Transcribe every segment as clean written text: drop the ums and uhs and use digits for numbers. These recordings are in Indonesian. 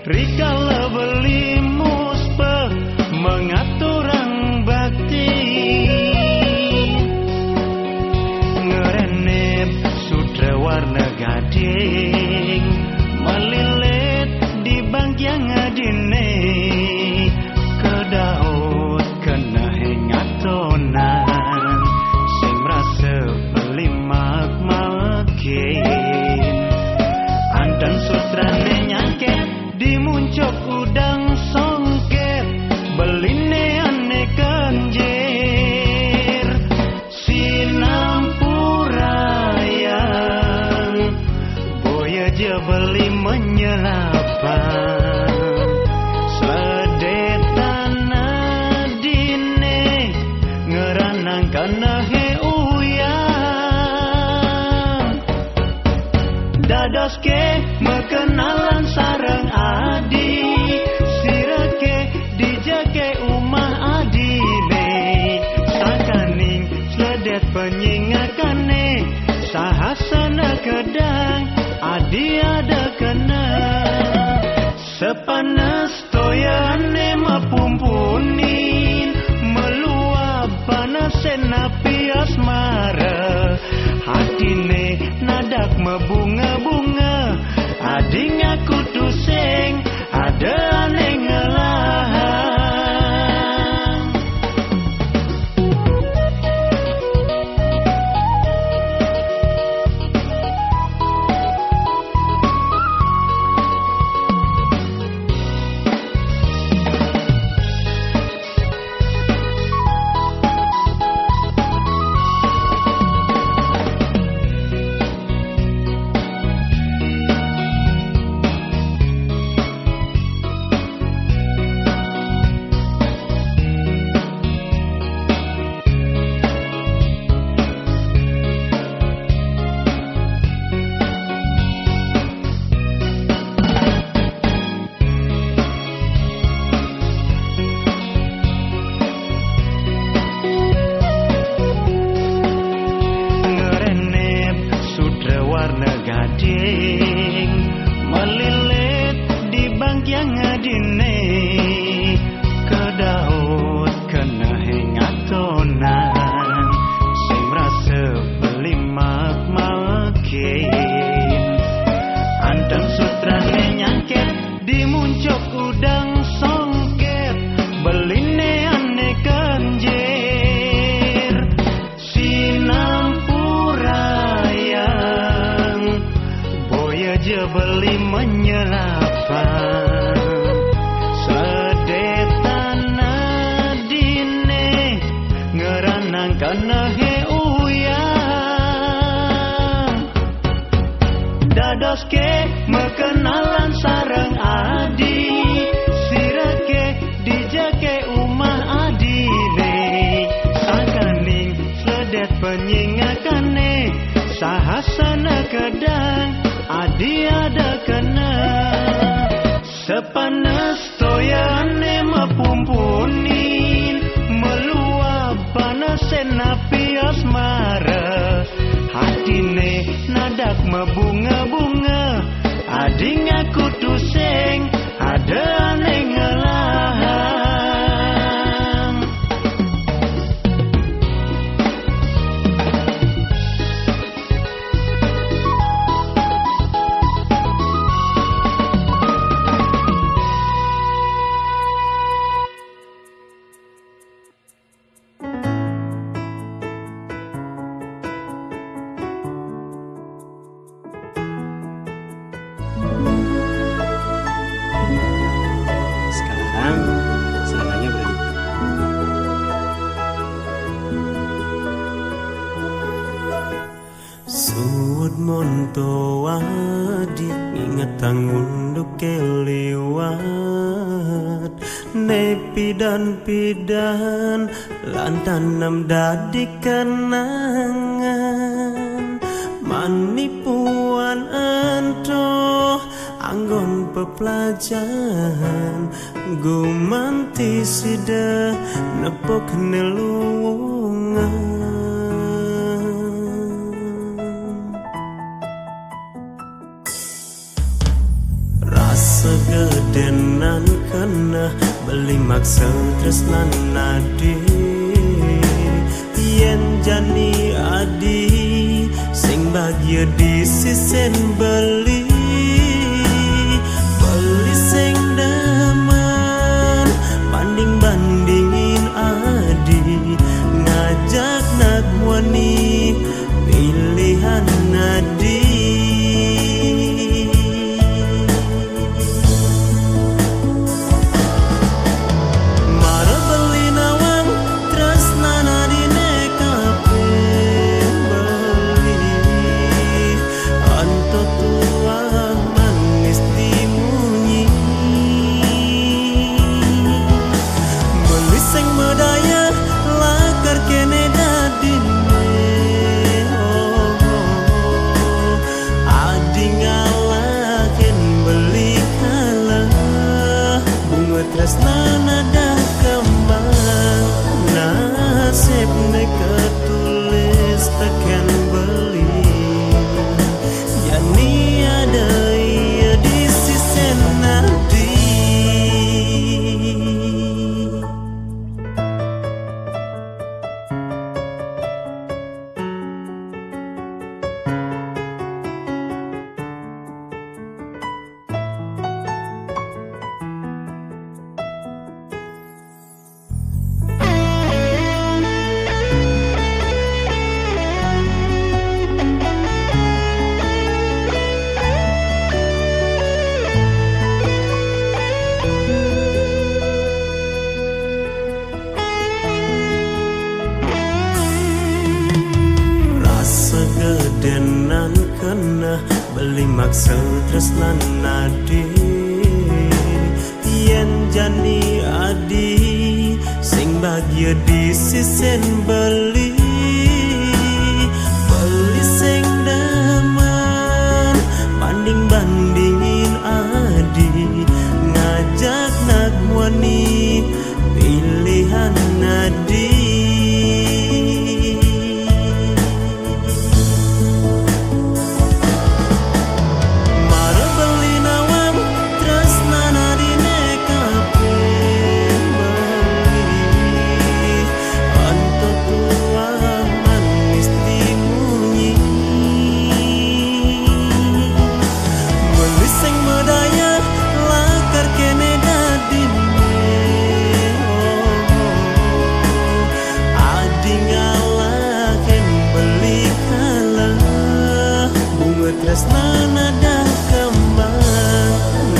Rikala beli musbah mengaturang bakti ngerenep sutra warna gading melilit di bangkyang adine kedaut kena hengatonan sing rasa beli mak-makin andang sutrane nyangket dimuncok udang songket beline ane kanjir sinampurayang boya je beli menyelapan sedetan adine ngeranang kana he uyang dadoske mekenalan sareng adi sirake dijake umah adine sakaning sledet penyingakane sahasana kedang adi ada kena sepanas toyane mapumpunin meluap panasen api asmara hatine nadak mebunga-bunga adi ngaku tuseng ada aneh ngelah melilit di bangkyang adine kedaut kena hengatonan sing rasa beli mak-makin andang sutrane nyangket dimuncok udang songket beline ane kanjir sinampurayang je beli menyelapan sedetan adine ngeranang kana he uyang dadoske mekenalan sareng adi sirake dijake umah adine sakaning sedet penyingakane sahasana kedang adi ada kena sepanas toyane mapumpunin meluap panasen api asmara hatine nadak mebunga-bunga adi ngaku tuseng ada aneh ngelah monto adi ingatang unduk keliwat nepidan-pidan lantanam dadi kenangan manipuan ento anggon pepelajaran gumanti sida nepok nelungan rasa segedenan kena beli maksa tresnan nadi yen jani adi sing bahagia di sisen beli sing demen banding-bandingin adi ngajak nak wani pilihan nadi tresnana dah kembang nasib ne ketulis tekan beli yani ada ia di sisen nadi segedenan kena beli maksa tresnan nadi yen jani adi sing bahagia di sisen beli sing demen banding-bandingin adi ngajak nak wani pilihan nadi tresnana dah kembang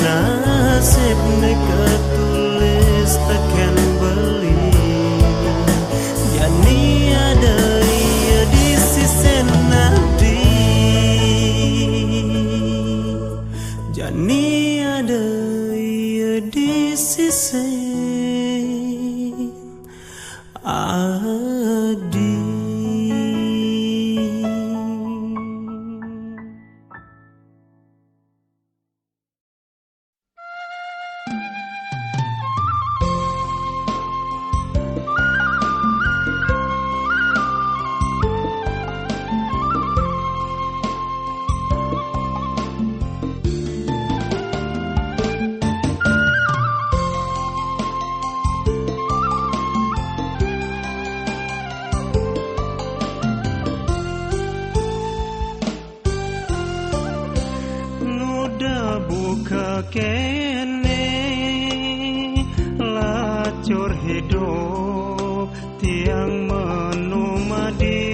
nasib ne ketulis tekan beli yani ada ia di sisen nadi yani ada ia di sisen adi kene lacur hidup tiang menumadi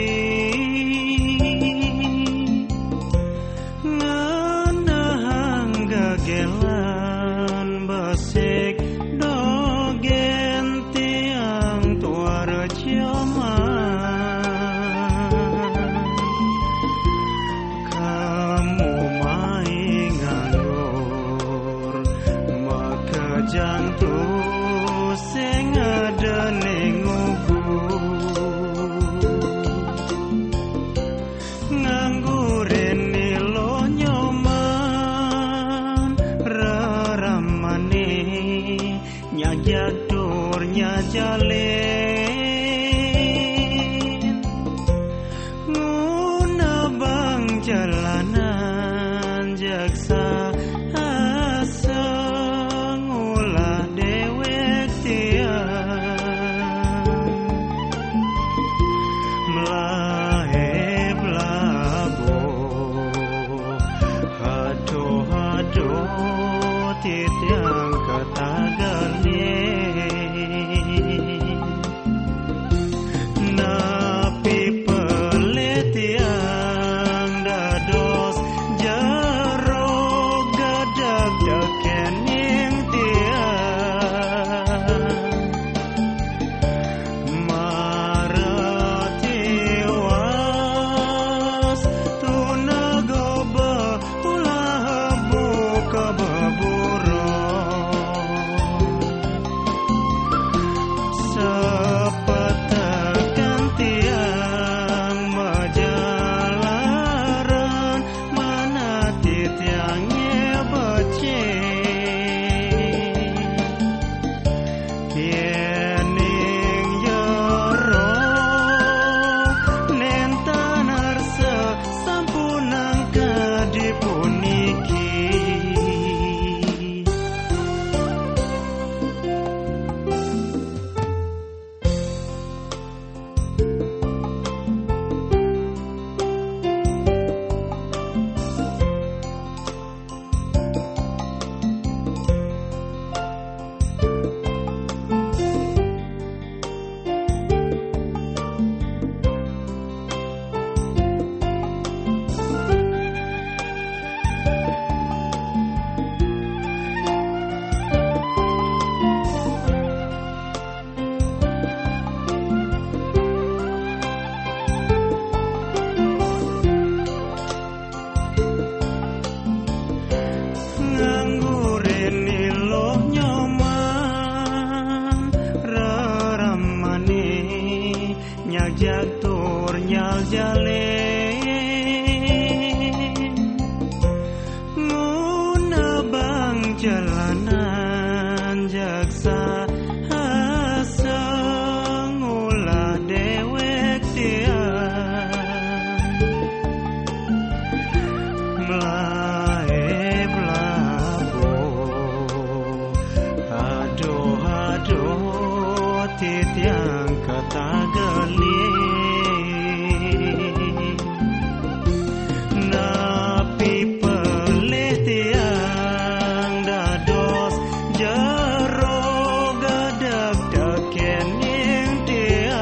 nganahang gagelan basik dogen tiang tuara ciaman kamu main nganggur maka jantung sing ada ning ngangguren lo nyoman raramane nyajak durnya jalin nguna bang jalanan jaksa asa titiang katagali napi pelitiang dados jaro gadag dakening tiang maratiwas tunagoba ulah buka baburo sepetakan tiang majalaran mana titiangnya bece yening yoro nentanar sampunang kadipuniki nganggurin iloh nyoman reramani nyak jaktur nyal jale nguna bang jalanan jaksa aseng ulah dewek tiang melae belabo aduh titiang katagali napi pelih tiang dados jero gadag dakening tiang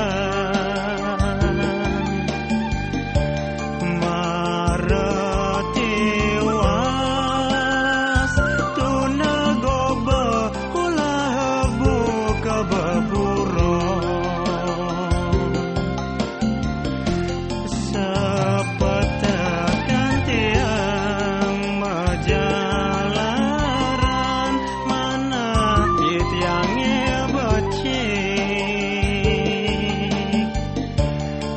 maratiwas tunagoba ulah buka baburo sepetakan tiang majalaran mana titiangnya becik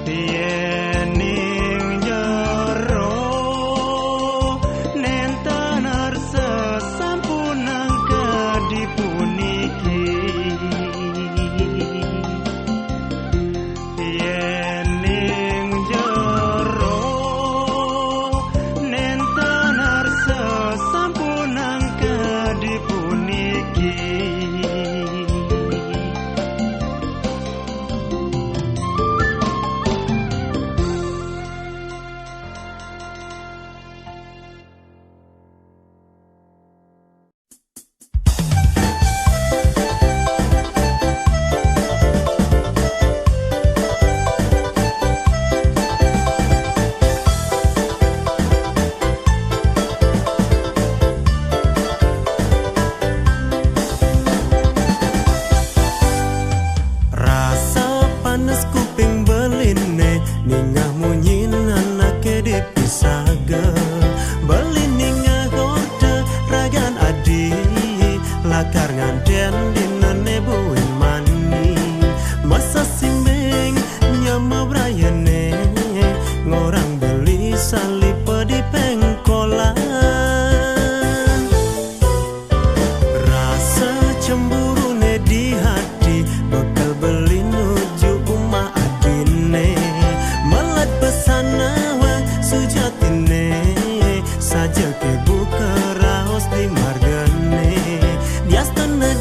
yening jero nentanar sampunang kadipuniki yening jero nentanar sampunang kadipuniki rasa panas kuping beline ningah munyin anake dipisaga beliningah horde ragan adi lakar nganden dinane buin mani masa simbeng nyama brayane ngorang beli salip di pengkolan rasa cemburu di hati bakal beli nuju umah adine melat pesanawa sujatine saja ke buka raos di margane diastana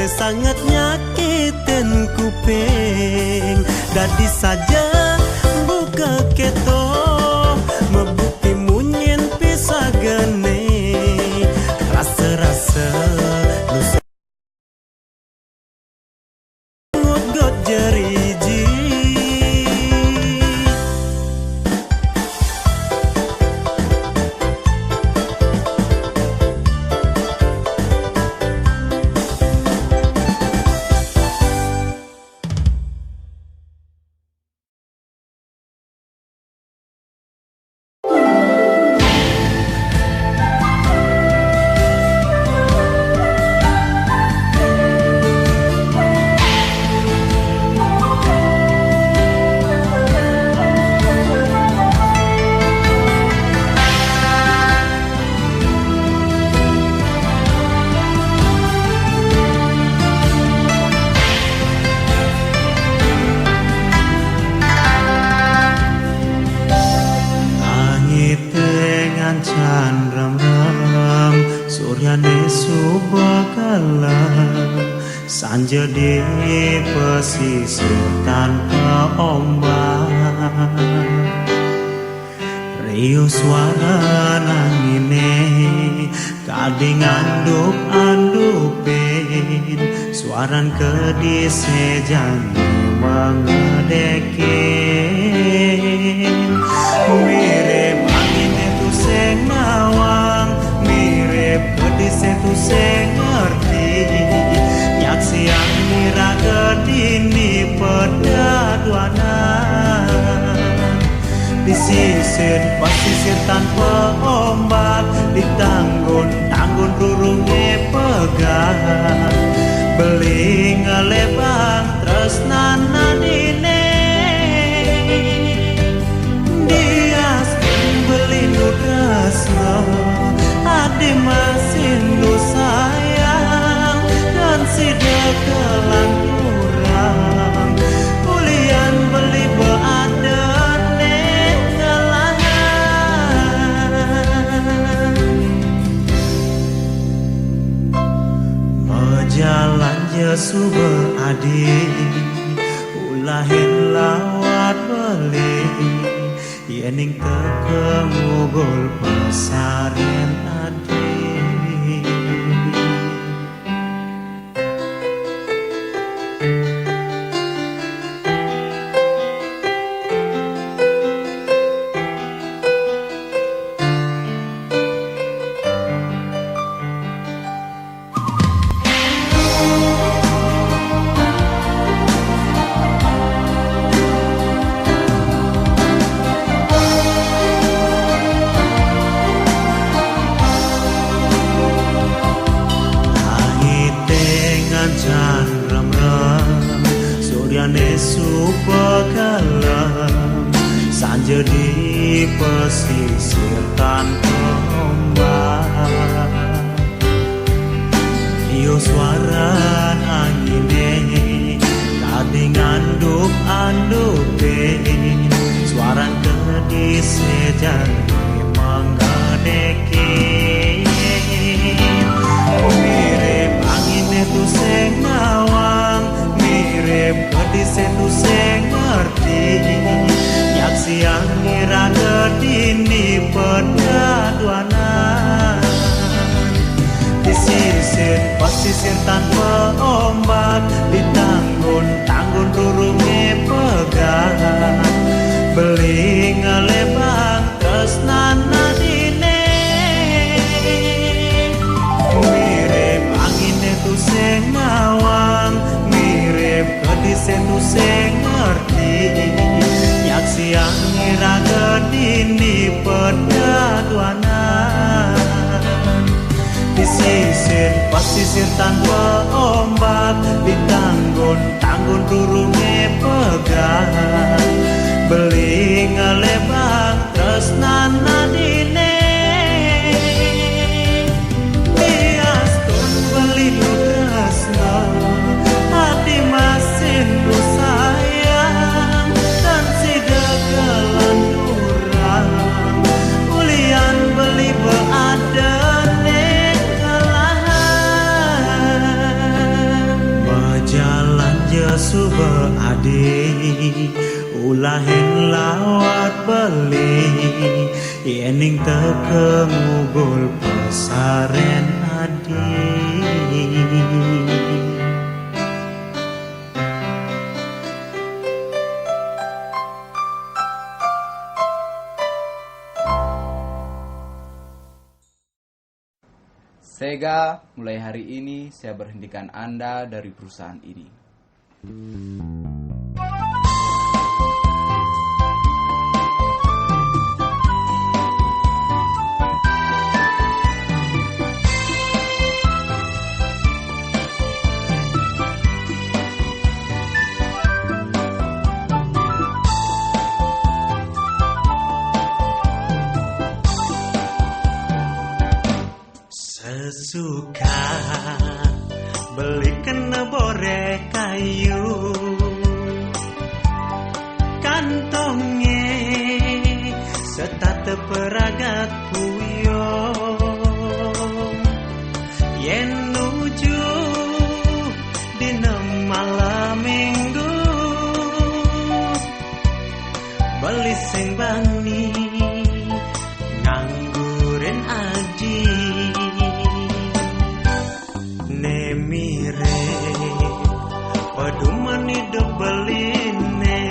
le sangat nyakitin kuping. Dadi saja buka keto mebukti munyin pisah gene. Rasa-rasa lu sangut got jeriji. Suryane subakalam sanja di pesisir tanpa ombak. Riuh suara nangine kading anduk-andupin suaran kedise jane mengedekin. Mirip angin itu sing nawang, mirip kedise tu sing ngerti. Nyak siang mira kedini pedaduanan di pasisir tanpa ombak, di tanggun rurunge pegang. Beli ngelebang tresnana dine dias beli nudresno ade masin nu sayang dan si dekelan kurang kulian beli beadene ngalahan. Mejalan jesu beadi ulahin lawat beli yening tekengugul pesaren adi. Suryane supakalam sanja di pesisir tanpa ombak. Iyo suara angine kading anduk-andupin suaran kedise jane mengedekin. Mirip angin itu sing nawang, mirip kedise tu sing ngerti. Nyak siang ngira kedini pedaduanan di pasisir tanpa ombak, di tanggun rurunge pegang. Beli ngelebang tresnana dine mirip angin itu sing nawang, mirip kedise tu sing ngerti. Nyak siang ngira kedini pedaduanan di pasisir tanpa ombak, di tanggun rurunge pegang. Beli ngelebang tresnana dine dias tun beli nudresno adi masin nu sayang dan si dekelan kurang kulian beli beadene ngalahan. suba adi ulahin lawat beli yening tekemugul pesaren adi. Sega, mulai hari ini saya berhentikan Anda dari perusahaan ini. Sesuka belikan nebore kayu kantongnya serta peragat puyong yen nuju dina malam minggu beli sing bani nganggurin aji nemire padumani debeline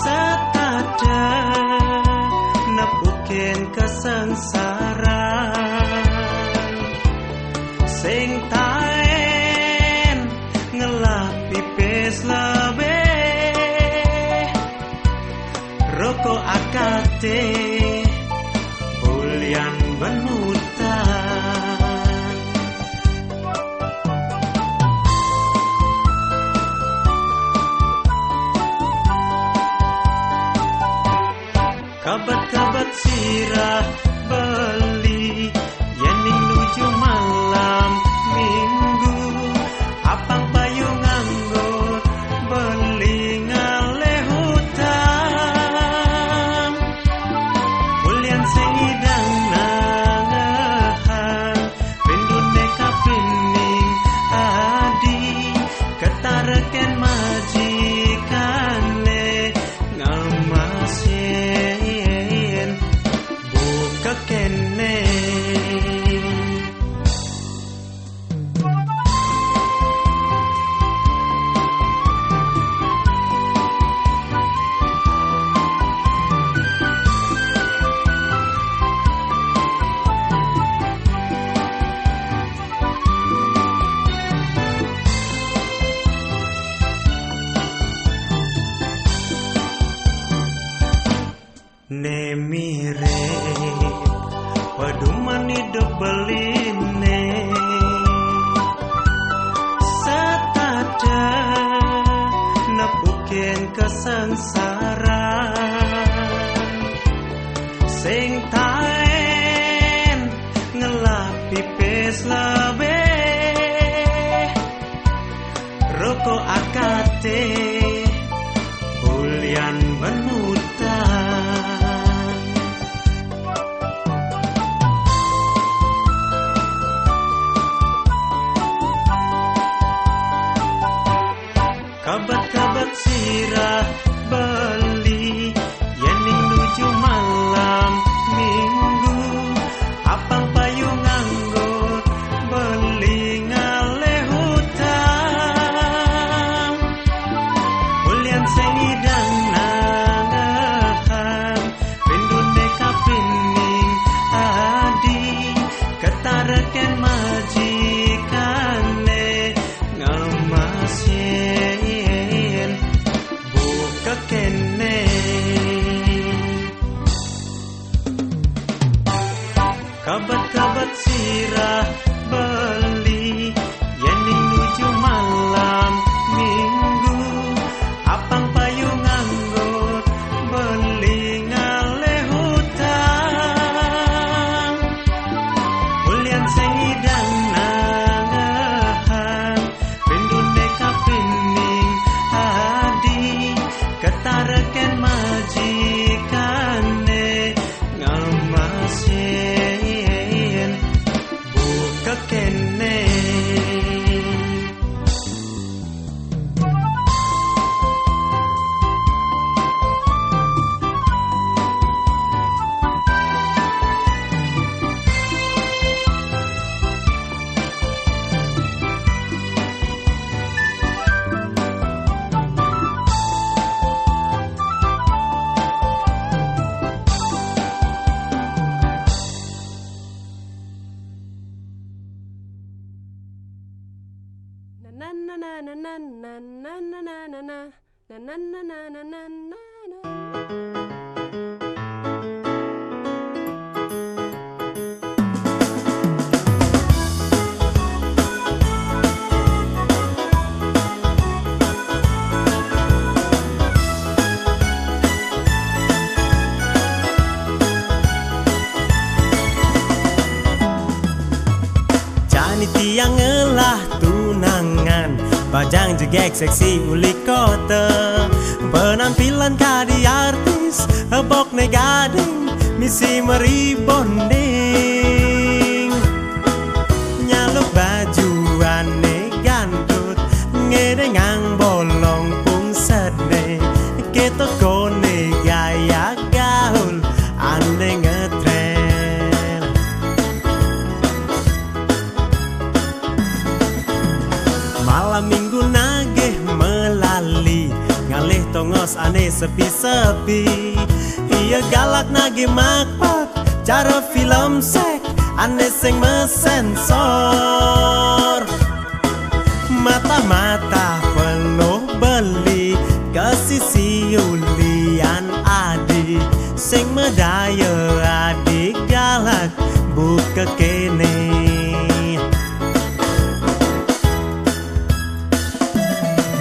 satada nepukin kesangsaran sing taen ngelap pipis lebih rokok akate bulian benutan. Kabat-kabat sirah beli yening nuju malam minggu apang payung anggur beli ngale hutan Tiang ngelah tunangan Bajang jegek seksi ulik kota Penampilan kadi artis Hebok ne gading Misi meri bonding Nyaluk bajuan ne gantut Ngedengang bolong pung sedih Keto kone gaya gaul Ane ngetren Malam minggu nageh melali Ngalih tongos aneh sepi-sepi Iya galak nageh makpak Cara film sek aneh sing mesensor Mata-mata penuh beli Kesisi Yulian Adi Sing medaya adik galak buka kene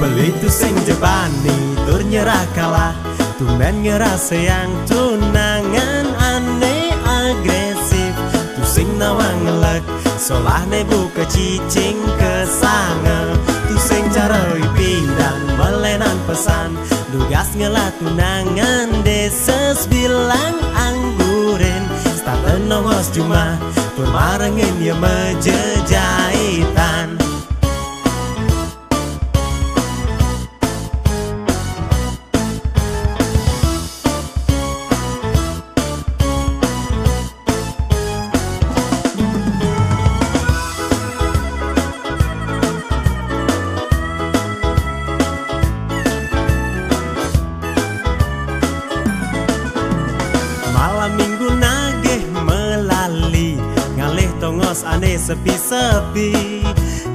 Beli tu sing jebani tur nyerah kalah Tumben ngerasa yang tunangan aneh agresif Tu sing nawang ngelek Solah ne buka cicing kesanga Tu sing caroi pindang melenan pesan Dugas ngelah tunangan deses bilang anggurin Starten nongos cuma tur marengin ya mejejahitan Aneh sepi-sepi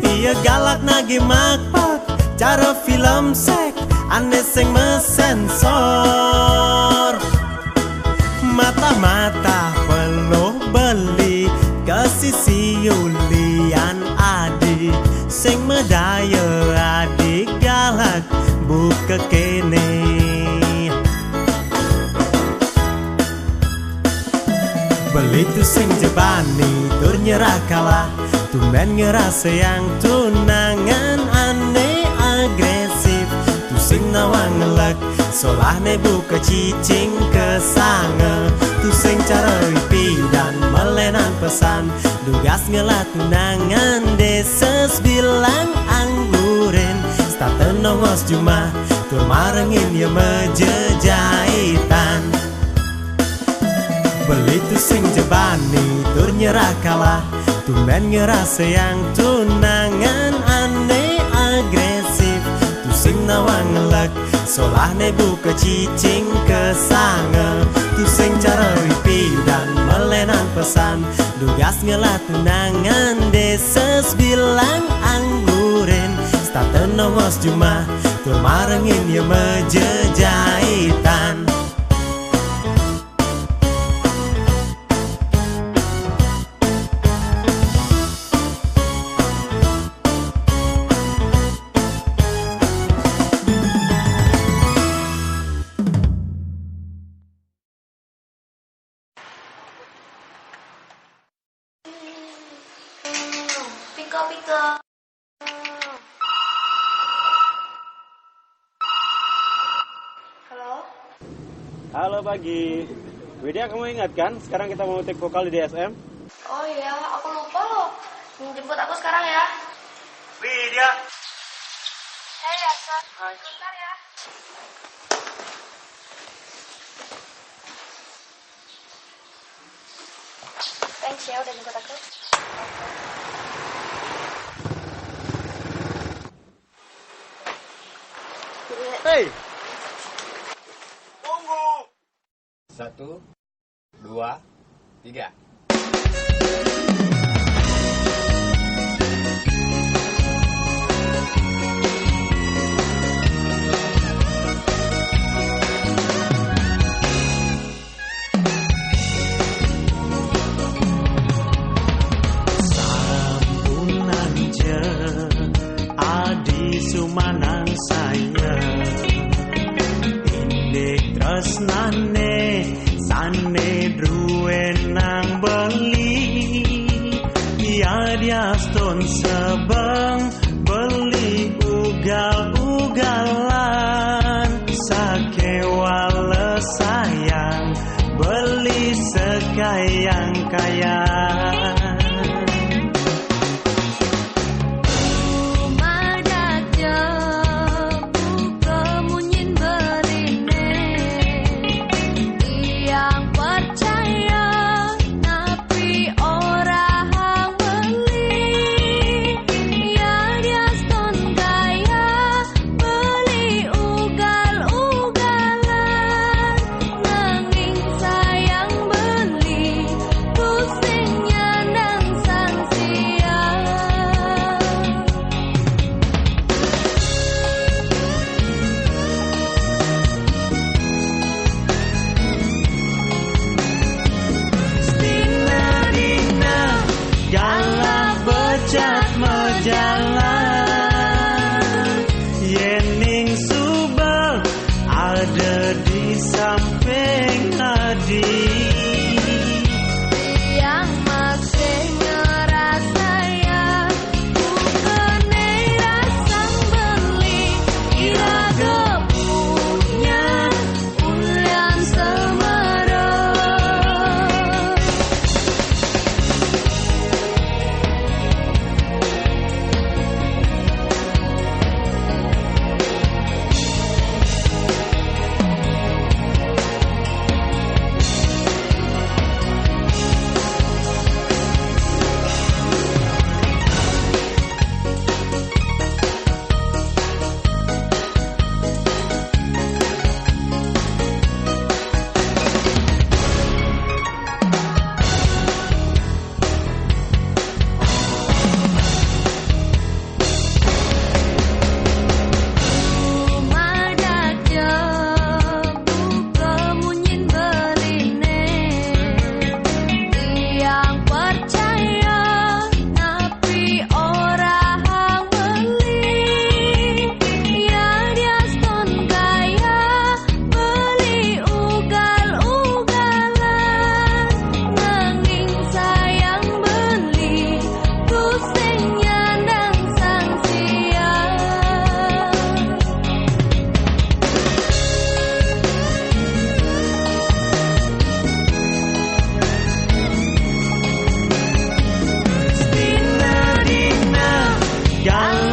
Iya galak nagih makpak Cara film sek Aneh sing mesensor Mata-mata penuh beli Kesisi Yulian Adi Sing medaya adik galak buka kene Beli tu sing jebani tur nyerah kalah Tumben ngerasa yang tunangan aneh agresif Tu sing nawang ngelek Solah ne buka cicing kesanga Tu sing caroi pidan melenan pesan Dugas ngelah tunangan deses bilang anggurin Starten nongos cuma tur marengin ya mejejahitan Beli tu sing jebani tur nyerah kalah Tumben ngerasa yang tunangan aneh agresif Tu sing nawang ngelek Solah ne buka cicing kesanga Tu sing caroi pidan melenan pesan Dugas ngelah tunangan deses bilang anggurin Starten nongos cuma tur marengin ya mejejahitan Pika. Halo? Halo pagi. Widya, kamu ingat kan? Sekarang kita mau take vokal di DSM. Oh iya, aku lupa loh. Jemput aku sekarang ya. Widya. Hei Yasa, bentar ya. Thanks ya udah jemput aku. Hei. Tunggu. 1, 2, 3. manang saya indik tresnane sane druwen nang beli ya diaston sebeng beli ugal-ugalan sakewala sayang beli sekayang-kayang. Yening subel ada di samping adik yang masih ngerasaya bukannya rasa beli iraga punya ulian semeru. Yang